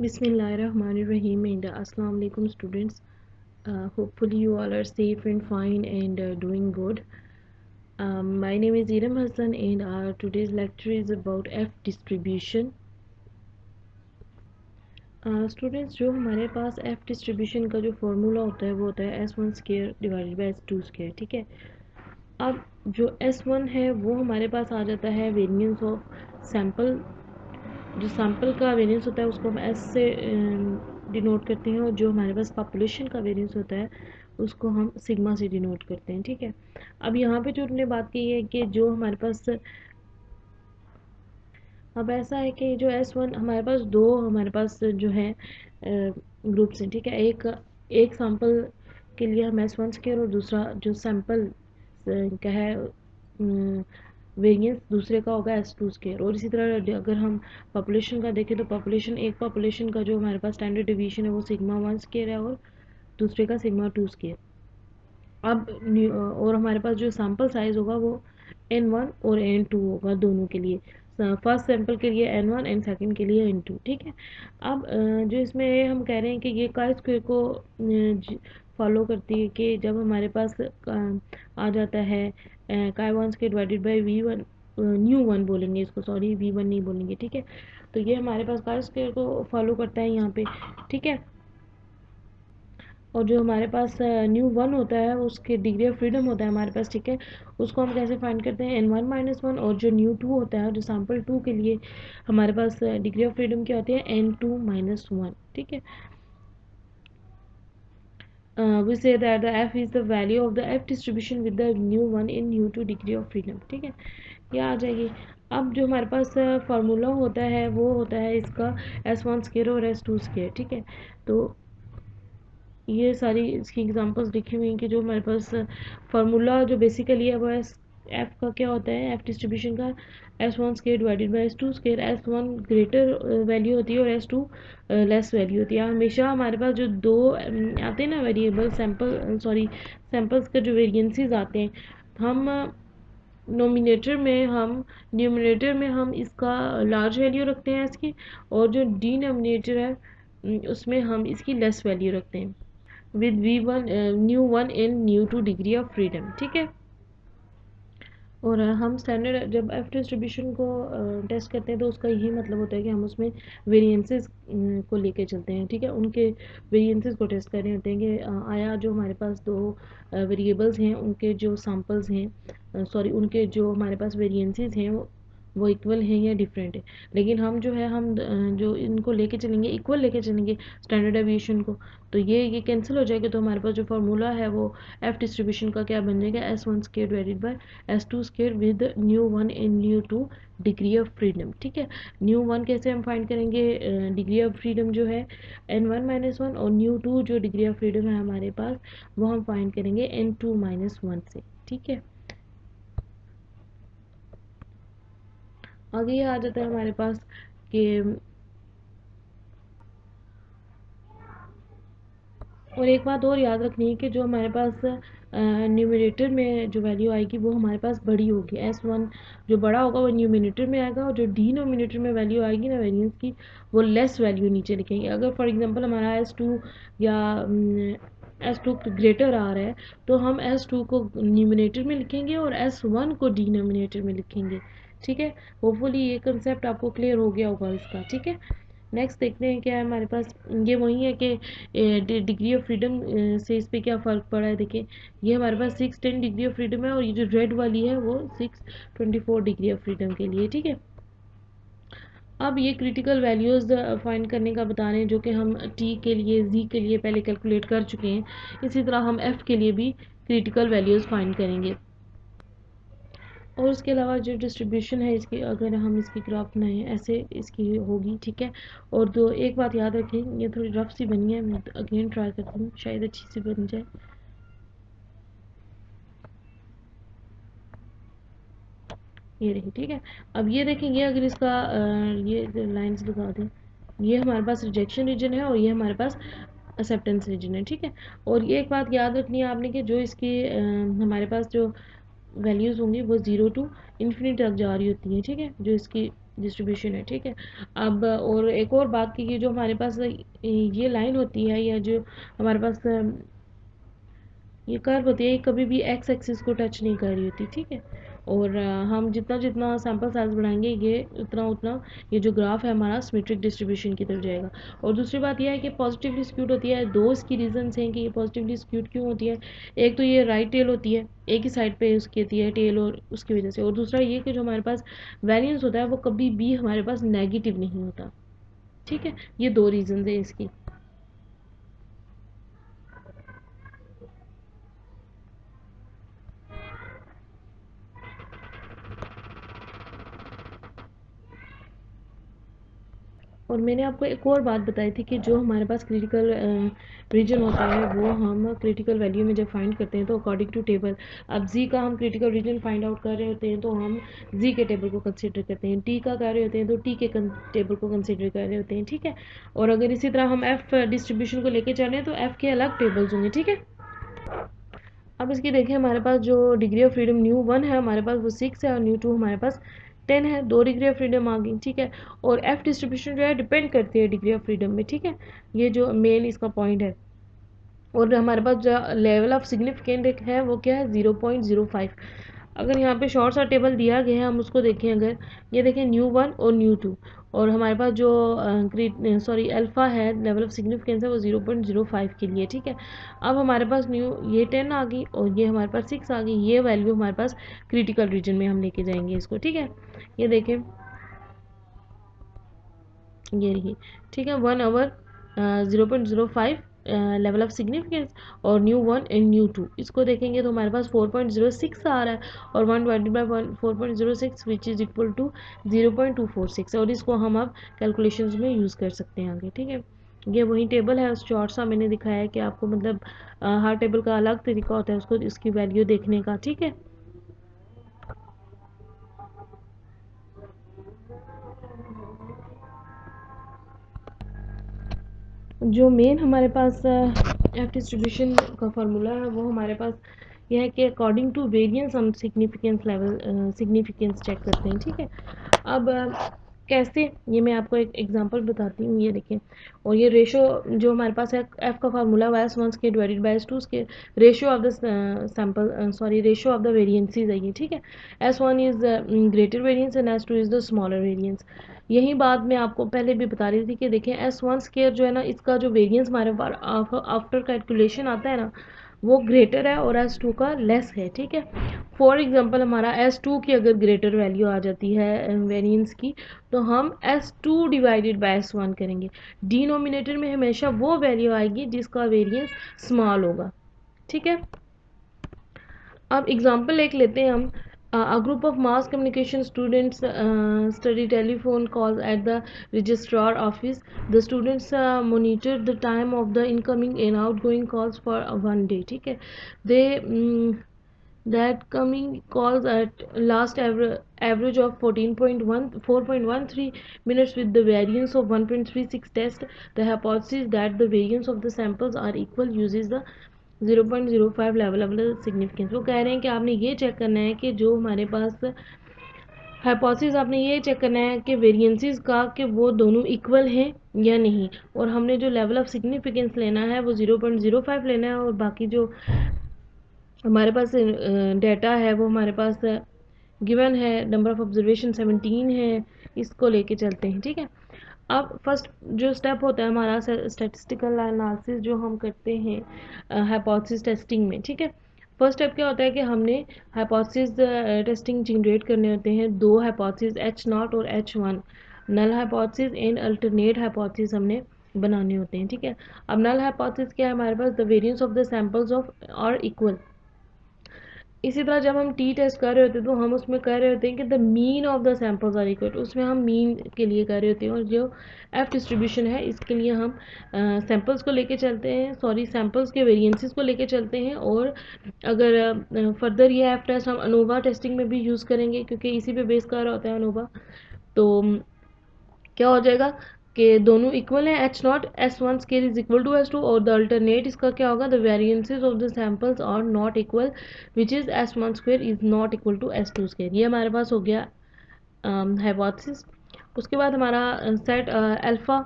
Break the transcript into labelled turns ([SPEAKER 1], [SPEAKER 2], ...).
[SPEAKER 1] Bismillahirrahmanirrahim and Assalamu alaikum students. Hopefully you all are safe and fine and doing good. My name is Iram Hassan and today's lecture is about F distribution. Students, जो हमारे पास F distribution का जो formula होता है वो होता है S1 square divided by S2 square, ठीक है। अब जो S1 है वो हमारे पास आ जाता है वेरिएंस ऑफ सैम्पल। जो सैम्पल का वेरिएंस होता है उसको हम एस से डिनोट करते हैं, और जो हमारे पास पॉपुलेशन का वेरिएंस होता है उसको हम सिग्मा से डिनोट करते हैं, ठीक है। अब यहाँ पे जो उन्होंने बात की है कि जो हमारे पास अब ऐसा है कि जो S1 हमारे पास जो है ग्रुप्स हैं, ठीक है। एक एक सैम्पल के लिए हम S1 स्क्वायर और दूसरा जो सैम्पल का है वेरिएंस दूसरे का होगा S2 स्क्वायर। और इसी तरह अगर हम पॉपुलेशन का देखें तो एक पॉपुलेशन का जो हमारे पास स्टैंडर्ड डिवीजन है वो सिग्मा 1 स्क्वायर है और दूसरे का सिग्मा 2 स्क्वायर। अब और हमारे पास जो सैम्पल साइज होगा वो N1 और N2 होगा दोनों के लिए। फर्स्ट सैंपल के लिए N1 एंड सेकंड के लिए N2, ठीक है। अब जो इसमें हम कह रहे हैं कि ये काय स्क्वायर को फॉलो करती है कि जब हमारे पास आ जाता है काय one square divided by V1, new one बोलेंगे इसको, सॉरी V1 नहीं बोलेंगे, ठीक है। तो ये हमारे पास काय स्क्वायर को फॉलो करता है यहाँ पे, ठीक है। और जो हमारे पास न्यू वन होता है उसके डिग्री ऑफ फ्रीडम होता है हमारे पास, ठीक है। उसको हम कैसे फाइंड करते हैं, N1 - 1। और जो न्यू टू होता है, जो सैम्पल टू के लिए हमारे पास डिग्री ऑफ फ्रीडम क्या होती है, N2 - 1, ठीक है। We say that the F is the value of the F distribution with the new one in new two degree of freedom, ठीक है। ये आ जाएगी। अब जो हमारे पास फार्मूला होता है वो होता है इसका S1 स्क्वायर और S2 स्क्वायर, ठीक है। तो ये सारी इसकी एग्जांपल्स लिखी हुई हैं कि जो हमारे पास फार्मूला जो बेसिकली है वो एफ का क्या होता है, एफ डिस्ट्रीब्यूशन का S1 square divided by S2 square. S1 greater value होती है और S2 लेस वैल्यू होती है। हमेशा हमारे पास जो दो आते हैं ना वेरिएबल सैम्पल्स का जो वेरिएंसेस आते हैं, हम न्यूमिनेटर में हम इसका लार्ज वैल्यू रखते हैं इसकी, और जो डिनोमिनेटर है उसमें हम इसकी लेस वैल्यू रखते हैं with V1 new one in new two degree of freedom, ठीक है। और हम स्टैंडर्ड जब एफ डिस्ट्रीब्यूशन को टेस्ट करते हैं तो उसका यही मतलब होता है कि हम उसमें वेरिएंसेस को लेके चलते हैं, ठीक है। उनके वेरिएंसेस को टेस्ट कर रहे होते हैं कि आया जो हमारे पास दो वेरिएबल्स हैं उनके जो सैम्पल्स हैं, सॉरी उनके जो हमारे पास वेरिएंसेस हैं वो इक्वल हैं या डिफरेंट है। लेकिन हम जो है हम जो इनको लेके चलेंगे इक्वल लेके चलेंगे स्टैंडर्ड डेविएशन को, तो ये कैंसिल हो जाएगा। तो हमारे पास जो फार्मूला है वो एफ डिस्ट्रीब्यूशन का क्या बन जाएगा, S1 square divided by S2 square with new one in new two degree of freedom, ठीक है। न्यू वन कैसे हम फाइंड करेंगे, डिग्री ऑफ फ्रीडम जो है N1 - 1, और न्यू टू जो डिग्री ऑफ फ्रीडम है हमारे पास वो हम फाइंड करेंगे N2 - 1 से, ठीक है। आगे ये आ जाता है हमारे पास कि और एक बात और याद रखनी है कि जो हमारे पास न्यूमिनेटर में जो वैल्यू आएगी वो हमारे पास बड़ी होगी। S1 जो बड़ा होगा वो न्यूमिनेटर में आएगा, और जो डिनोमिनेटर में वैल्यू आएगी ना वेरिएंस की, वो लेस वैल्यू नीचे लिखेंगे। अगर फॉर एग्जांपल हमारा S2 या S2 ग्रेटर आ रहा है तो हम S2 को न्यूमिनेटर में लिखेंगे और S1 को डिनोमिनेटर में लिखेंगे, ठीक है। होपफुली ये कंसेप्ट आपको क्लियर हो गया होगा इसका, ठीक है। नेक्स्ट देखते हैं क्या है हमारे पास। ये वही है कि डिग्री ऑफ फ्रीडम से इस पे क्या फ़र्क पड़ा है। देखिए ये हमारे पास 610 डिग्री ऑफ फ्रीडम है, और ये जो रेड वाली है वो 624 डिग्री ऑफ फ्रीडम के लिए, ठीक है। अब ये क्रिटिकल वैल्यूज़ फाइंड करने का बता रहे हैं, जो कि हम टी के लिए जी के लिए पहले कैलकुलेट कर चुके हैं। इसी तरह हम एफ़ के लिए भी क्रिटिकल वैल्यूज़ फाइंड करेंगे। और उसके अलावा जो डिस्ट्रीब्यूशन है इसकी, अगर हम इसकी ग्राफ बनाएं ऐसे इसकी होगी, ठीक है। और दो एक बात याद रखें, ये थोड़ी रफ सी बनी है, मैं अगेन ट्राई करती हूँ शायद अच्छी सी बन जाए। ये रही, ठीक है। अब ये देखेंगे अगर इसका ये लाइंस लगा दें, ये हमारे पास रिजेक्शन रीजन है और ये हमारे पास एक्सेप्टेंस रीजन है, ठीक है। और ये एक बात याद रखनी है आपने कि जो इसकी हमारे पास जो वैल्यूज़ होंगी वो 0 टू इन्फिनिट तक जा रही होती हैं, ठीक है। जो इसकी डिस्ट्रीब्यूशन है, ठीक है। अब और एक और बात की, जो हमारे पास ये लाइन होती है या जो हमारे पास ये कर्व होती है, ये कभी भी एक्स एक्सिस को टच नहीं कर रही होती, ठीक है। और हम जितना जितना सैंपल साइज बढ़ाएंगे, ये उतना उतना ये जो ग्राफ है हमारा सिमेट्रिक डिस्ट्रीब्यूशन की तरफ जाएगा। और दूसरी बात यह है कि पॉजिटिवली स्क्यूड होती है। दो इसकी रीजंस हैं कि ये पॉजिटिवली स्क्यूड क्यों होती है। एक तो ये राइट टेल होती है, एक ही साइड पे उसकी होती है टेल, और उसकी वजह से। और दूसरा ये कि जो हमारे पास वेरियंस होता है वो कभी भी हमारे पास नेगेटिव नहीं होता, ठीक है। ये दो रीजन है इसकी। और मैंने आपको एक और बात बताई थी कि जो हमारे पास क्रिटिकल रीजन होता है वो हम क्रिटिकल वैल्यू में जब फाइंड करते हैं तो अकॉर्डिंग टू टेबल, अब जी का हम क्रिटिकल रीजन फाइंड आउट कर रहे होते हैं तो हम जी के टेबल को कंसीडर करते हैं, टी का कर रहे होते हैं तो टी के टेबल को कंसीडर कर रहे होते हैं, ठीक है। और अगर इसी तरह हम एफ डिस्ट्रीब्यूशन को लेके चल रहे हैं तो एफ के अलग टेबल्स होंगे, ठीक है। अब इसकी देखिए, हमारे पास जो डिग्री ऑफ फ्रीडम न्यू 1 है हमारे पास वो 6 है, और न्यू 2 हमारे पास 10 है। दो डिग्री ऑफ फ्रीडम आ गई, ठीक है। और एफ डिस्ट्रीब्यूशन जो है डिपेंड करती है डिग्री ऑफ फ्रीडम में, ठीक है। ये जो मेन इसका पॉइंट है। और हमारे पास जो लेवल ऑफ सिग्निफिकेंट है वो क्या है, 0.05। अगर यहाँ पे शॉर्ट सा टेबल दिया गया है, हम उसको देखें, अगर ये देखें न्यू 1 और न्यू 2, और हमारे पास जो सॉरी अल्फ़ा है, लेवल ऑफ सिग्निफिकेंस है वो 0.05 के लिए, ठीक है। अब हमारे पास न्यू ये 10 आ गई और ये हमारे पास 6 आ गई, ये वैल्यू हमारे पास क्रिटिकल रीजन में हम लेके जाएंगे इसको, ठीक है। ये देखें, ये रही, ठीक है। 1 आवर 0.05 लेवल ऑफ सिग्निफिकेंस, और न्यू 1 एंड न्यू 2 इसको देखेंगे तो हमारे पास 4.06 आ रहा है, और 1 divided by 4.06 which is equal to 0.246, और इसको हम अब कैलकुलेशंस में यूज़ कर सकते हैं आगे, ठीक है। ये वही टेबल है, उस शॉर्ट सा मैंने दिखाया है कि आपको मतलब हर टेबल का अलग तरीका होता है उसको इसकी वैल्यू देखने का, ठीक है। जो मेन हमारे पास एफ डिस्ट्रीब्यूशन का फार्मूला है वो हमारे पास यह है कि अकॉर्डिंग टू वेरिएंस हम सिग्निफिकेंस लेवल सिग्निफिकेंस चेक करते हैं, ठीक है। अब कैसे, ये मैं आपको एक एग्जांपल बताती हूँ, ये देखें। और ये रेशो जो हमारे पास है, एफ का फार्मूला वाई वन के डिवाइडेड बाई एस टू के ratio of the sample sorry ratio of the variances है ये, ठीक है। S one is greater variance and S two is the smaller variance. यही बात मैं आपको पहले भी बता रही थी कि देखें, एस वन स्केयर जो है ना, इसका जो वेरिएंस हमारे पास आफ्टर कैलकुलेशन आता है ना, वो ग्रेटर है और एस टू का लेस है, ठीक है। फॉर एग्जांपल हमारा एस टू की अगर ग्रेटर वैल्यू आ जाती है वेरिएंस की, तो हम S two divided by S one करेंगे। डिनोमिनेटर में हमेशा वो वैल्यू आएगी जिसका वेरिएंस स्मॉल होगा, ठीक है। अब एग्जांपल एक लेते हैं हम। A group of mass communication students study telephone calls at the registrar office. The students monitor the time of the incoming and outgoing calls for 1 day, ठीक है। They that coming calls at last average of 4.13 minutes with the variance of 1.36 test the hypothesis that the variance of the samples are equal uses the 0.05 level of significance. वो कह रहे हैं कि आपने ये check करना है कि जो हमारे पास हाइपोथेसिस, आपने ये चेक करना है कि वेरिएंसेस का कि वो दोनों इक्वल हैं या नहीं। और हमने जो लेवल ऑफ सिग्निफिकेंस लेना है वो 0.05 लेना है, और बाकी जो हमारे पास डेटा है वो हमारे पास गिवन है, नंबर ऑफ ऑब्जर्वेशन 17 है, इसको लेके चलते हैं, ठीक है। अब फर्स्ट जो स्टेप होता है हमारा स्टैटिस्टिकल एनालिसिस जो हम करते हैं हाइपोथेसिस टेस्टिंग में, ठीक है। फर्स्ट स्टेप क्या होता है कि हमने हाइपोथेसिस टेस्टिंग जनरेट करने होते हैं दो हाइपोथेसिस एच नॉट और H one, null hypothesis and alternate hypothesis हमने बनाने होते हैं, ठीक है। अब नल हाइपोथेसिस क्या है हमारे पास, the variance of the samples of are equal. इसी तरह जब हम टी टेस्ट कर रहे होते हैं तो हम उसमें कह रहे होते हैं कि the mean of the samples are equal, उसमें हम मीन के लिए कर रहे होते हैं। और जो एफ डिस्ट्रीब्यूशन है इसके लिए हम सैंपल्स को लेके चलते हैं, सॉरी सैंपल्स के वेरिएंसेस को लेके चलते हैं। और अगर फर्दर ये एफ टेस्ट हम अनोवा टेस्टिंग में भी यूज़ करेंगे क्योंकि इसी पे बेस कर रहा होता है अनोवा। तो क्या हो जाएगा कि दोनों इक्वल हैं, H naught S one square is equal to S two, और द अल्टरनेट इसका क्या होगा, the variances of the samples are not equal which is S one square is not equal to S two square. ये हमारे पास हो गया hypothesis. उसके बाद हमारा सेट अल्फ़ा